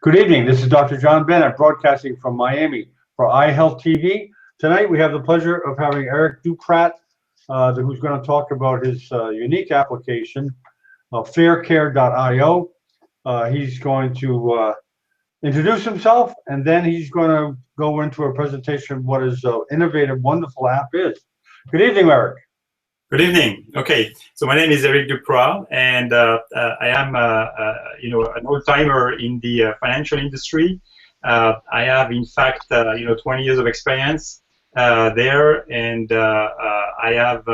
Good evening. This is Dr. John Bennett broadcasting from Miami for iHealth TV. Tonight we have the pleasure of having Eric Duprat, who's going to talk about his unique application, FairCare.io. He's going to introduce himself, and then he's going to go into a presentation of what his innovative, wonderful app is. Good evening, Eric. Good evening. Okay, so my name is Eric Duprat, and I am, an old-timer in the financial industry. I have, in fact, 20 years of experience there, and I have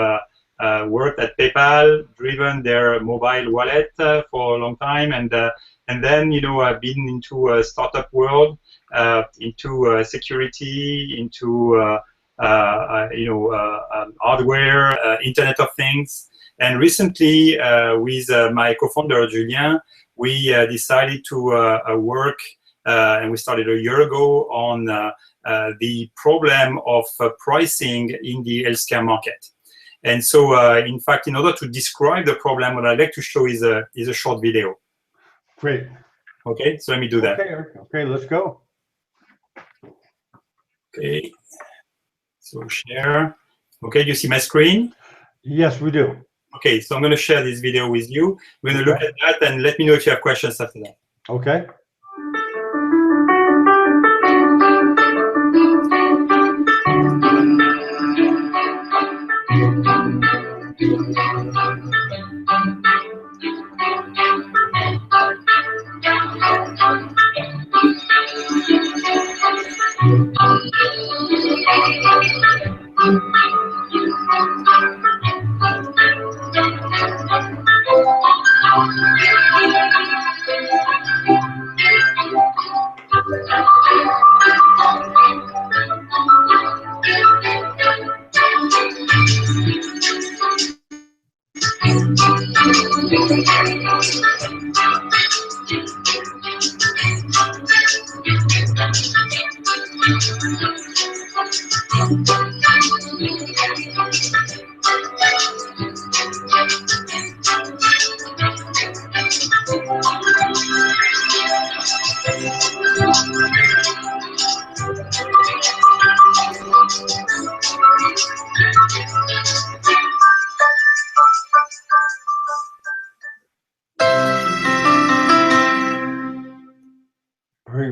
worked at PayPal, driven their mobile wallet for a long time, and then I've been into a startup world, into security, into hardware, Internet of Things. And recently, with my co-founder, Julien, we decided to work, and we started a year ago, on the problem of pricing in the healthcare market. And so, in fact, in order to describe the problem, what I'd like to show is a short video. Great. Okay, so let me do that. Okay, Eric. Okay, let's go. Okay. So share. Okay, do you see my screen? Yes, we do. Okay, so I'm going to share this video with you. We're going to look at that and let me know if you have questions after that. Okay.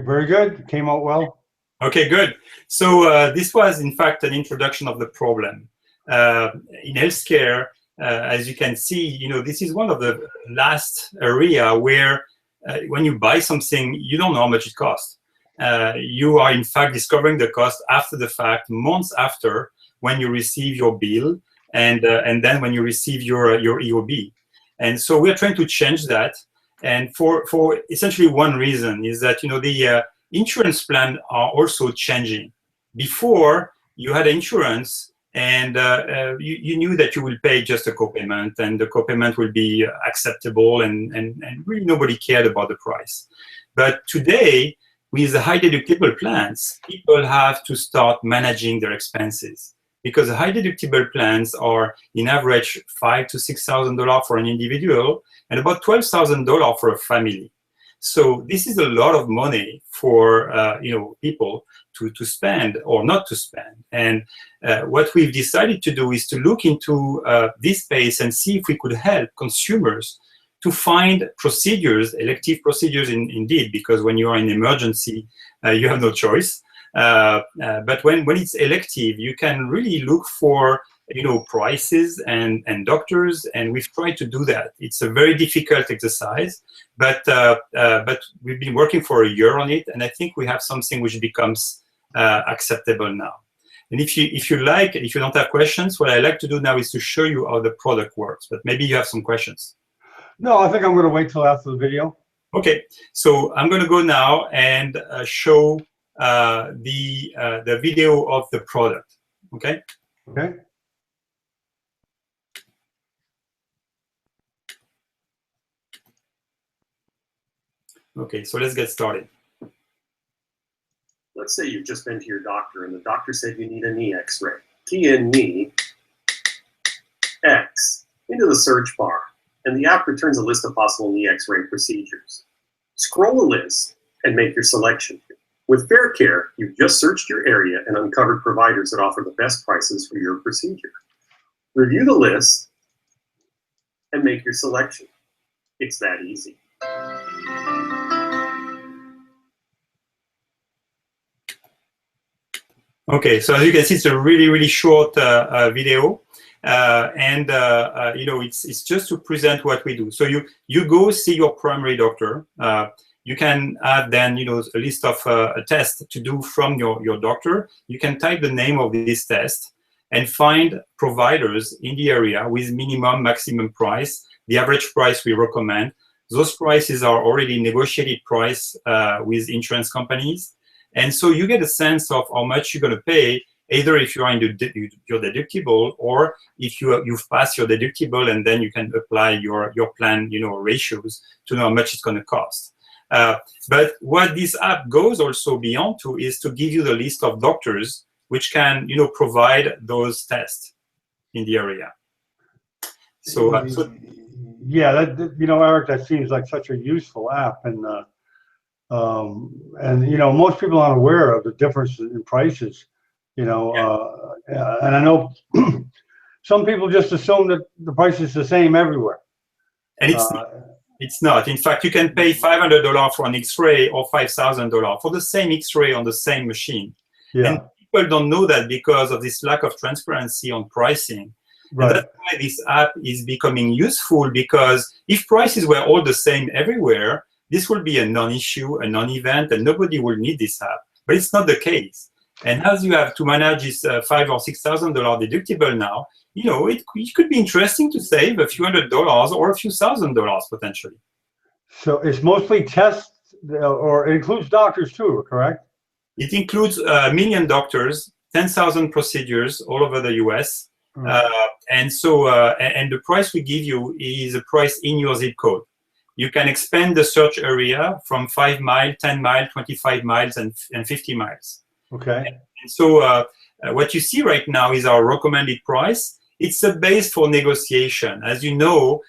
Very good. Came out well. Okay, good. So this was, in fact, an introduction of the problem. In healthcare, as you can see, this is one of the last area where when you buy something, you don't know how much it costs. You are, in fact, discovering the cost after the fact, months after, when you receive your bill, and then when you receive your EOB. And so we're trying to change that. And for essentially one reason is that, the insurance plans are also changing. Before, you had insurance, and you knew that you will pay just a copayment, and the copayment will be acceptable, and really nobody cared about the price. But today, with the high deductible plans, people have to start managing their expenses, because the high deductible plans are, in average, $5,000 to $6,000 for an individual, and about $12,000 for a family. So this is a lot of money for people to spend or not to spend. And what we've decided to do is to look into this space and see if we could help consumers to find procedures, elective procedures indeed, because when you are in emergency, you have no choice. But when it's elective, you can really look for prices and doctors, and we've tried to do that. It's a very difficult exercise, but we've been working for a year on it, and I think we have something which becomes acceptable now. And if you don't have questions, what I like to do now is to show you how the product works. But maybe you have some questions. No, I think I'm going to wait till after the video. Okay, so I'm going to go now and show the video of the product. Okay. Okay. Okay, so let's get started. Let's say you've just been to your doctor and the doctor said you need a knee x-ray. Key in knee, X, into the search bar, and the app returns a list of possible knee x-ray procedures. Scroll a list and make your selection. With FairCare, you've just searched your area and uncovered providers that offer the best prices for your procedure. Review the list and make your selection. It's that easy. Okay, so as you can see, it's a really, really short video. It's just to present what we do. So you go see your primary doctor. You can add then, a list of a test to do from your doctor. You can type the name of this test and find providers in the area with minimum, maximum price, the average price we recommend. Those prices are already negotiated price with insurance companies. And so you get a sense of how much you're going to pay, either if you are in your deductible, or if you've passed your deductible, and then you can apply your plan, ratios to know how much it's going to cost. But what this app goes also beyond to is to give you the list of doctors which can, provide those tests in the area. So, yeah, Eric, that seems like such a useful app, and most people aren't aware of the difference in prices. And I know some people just assume that the price is the same everywhere. And it's not. In fact, you can pay $500 for an X-ray or $5,000 for the same X-ray on the same machine. Yeah. And people don't know that because of this lack of transparency on pricing. Right. And that's why this app is becoming useful, because if prices were all the same everywhere, this will be a non-issue, a non-event, and nobody will need this app. But it's not the case. And as you have to manage this $5,000 or $6,000 deductible now, it could be interesting to save a few $100s or a few $1,000s potentially. So it's mostly tests, or it includes doctors too, correct? It includes 1 million doctors, 10,000 procedures all over the US. And the price we give you is a price in your zip code. You can expand the search area from 5 miles, 10 miles, 25 miles, and 50 miles. Okay. And so what you see right now is our recommended price. It's a base for negotiation. As you know,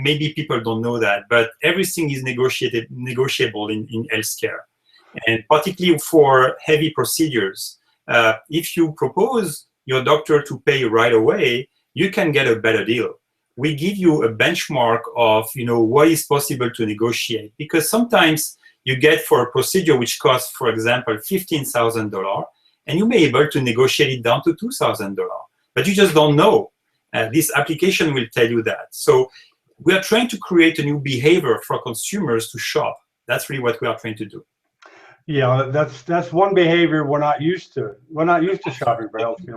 maybe people don't know that, but everything is negotiable in healthcare. And particularly for heavy procedures, if you propose your doctor to pay right away, you can get a better deal. We give you a benchmark of what is possible to negotiate, because sometimes you get for a procedure which costs, for example, $15,000, and you may be able to negotiate it down to $2,000, but you just don't know. This application will tell you that. So we are trying to create a new behavior for consumers to shop. That's really what we are trying to do. Yeah, that's one behavior we're not used to. We're not used to shopping for healthcare.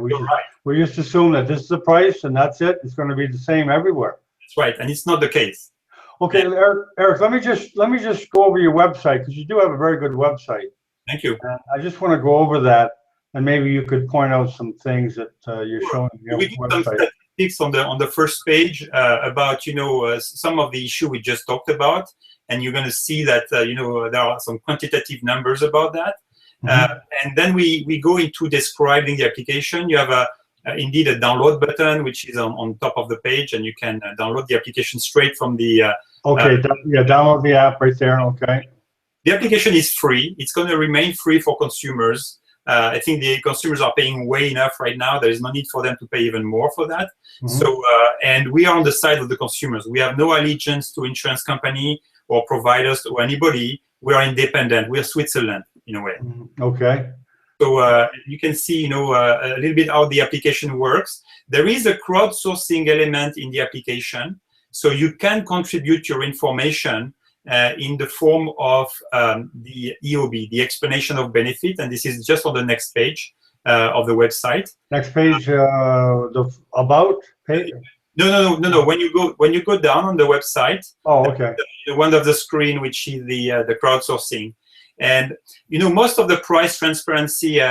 We just assume that this is the price and that's it. It's going to be the same everywhere. That's right, and it's not the case. Okay, Eric, let me just go over your website, because you do have a very good website. Thank you. And I just want to go over that, and maybe you could point out some things that you're showing on your we give website. some statistics on the first page about some of the issue we just talked about, and you're going to see that there are some quantitative numbers about that. And then we go into describing the application. You have indeed a download button, which is on top of the page, and you can download the application straight from the download the app right there. Okay. The application is free. It's going to remain free for consumers. I think the consumers are paying way enough right now. There is no need for them to pay even more for that. So, and we are on the side of the consumers. We have no allegiance to insurance company or providers or anybody. We are independent. We are Switzerland in a way. Okay. So you can see, a little bit how the application works. There is a crowdsourcing element in the application, so you can contribute your information in the form of the EOB, the explanation of benefit, and this is just on the next page of the website. Next page, the about page. No. When you go down on the website, okay. The one of the screen, which is the crowdsourcing. And most of the price transparency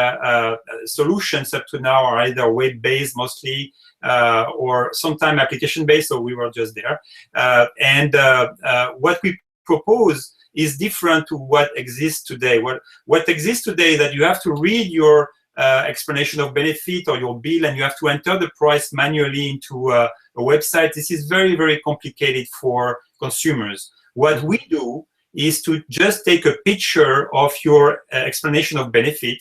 solutions up to now are either web-based mostly or sometimes application-based. So we were just there. What we propose is different to what exists today. What exists today is that you have to read your explanation of benefit or your bill, and you have to enter the price manually into a website. This is very, very complicated for consumers. What we do is to just take a picture of your explanation of benefit,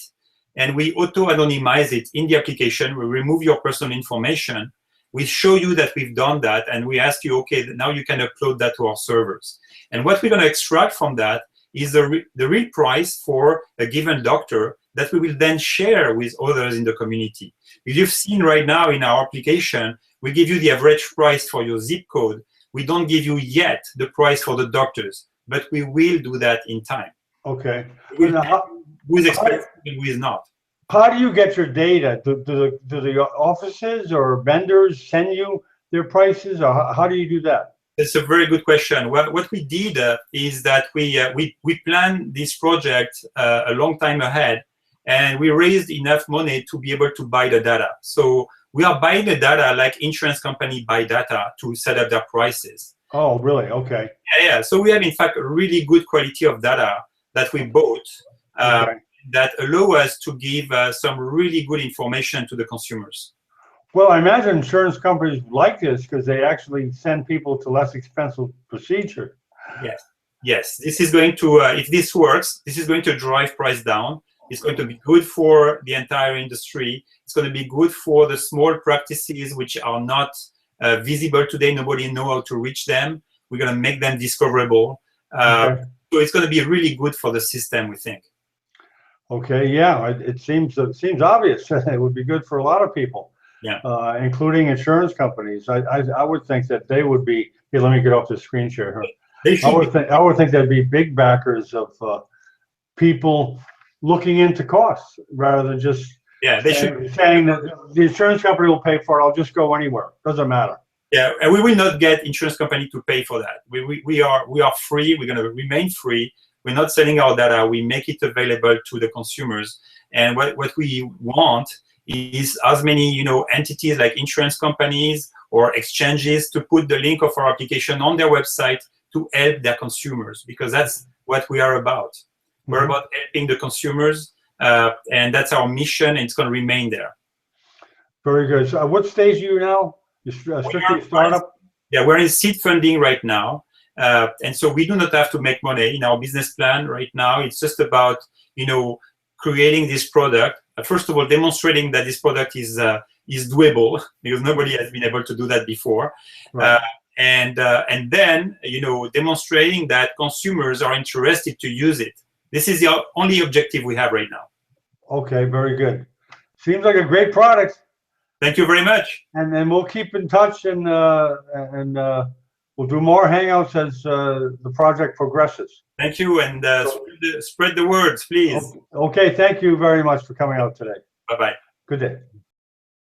and we auto-anonymize it in the application. We remove your personal information. We show you that we've done that, and we ask you, okay, now you can upload that to our servers. And what we're going to extract from that is the real price for a given doctor that we will then share with others in the community. You've seen right now in our application, we give you the average price for your zip code. We don't give you yet the price for the doctors, but we will do that in time. Okay. Who is expensive and who is not. How do you get your data? Do the offices or vendors send you their prices, or how do you do that? That's a very good question. Well, what we did is that we planned this project a long time ahead, and we raised enough money to be able to buy the data. So we are buying the data like insurance company buy data to set up their prices. Oh, really? Okay. Yeah. So we have, in fact, a really good quality of data that we bought that allow us to give some really good information to the consumers. Well, I imagine insurance companies like this because they actually send people to less expensive procedure. Yes. This is going to, if this works, this is going to drive price down. It's going to be good for the entire industry. It's going to be good for the small practices which are not visible today. Nobody knows how to reach them. We're going to make them discoverable. So it's going to be really good for the system, we think. Okay, yeah, it seems obvious. It would be good for a lot of people. Yeah. Including insurance companies. I would think that they would be. Here, let me get off the screen share here. I would think they'd be big backers of people looking into costs rather than just saying that the insurance company will pay for it. I'll just go anywhere. Doesn't matter. Yeah, and we will not get insurance company to pay for that. We are free. We're going to remain free. We're not selling our data. We make it available to the consumers. And what we want is as many entities like insurance companies or exchanges to put the link of our application on their website to help their consumers, because that's what we are about. We're about helping the consumers, and that's our mission, and it's going to remain there. Very good. So what stage are you now? You're strictly startup? Yeah, we're in seed funding right now, and so we do not have to make money in our business plan right now. It's just about creating this product. First of all, demonstrating that this product is doable, because nobody has been able to do that before, right. And then demonstrating that consumers are interested to use it. This is the only objective we have right now. Okay, very good. Seems like a great product. Thank you very much. And then we'll keep in touch, and we'll do more hangouts as the project progresses. Thank you, and spread the words, please. Okay, thank you very much for coming out today. Bye-bye. Good day.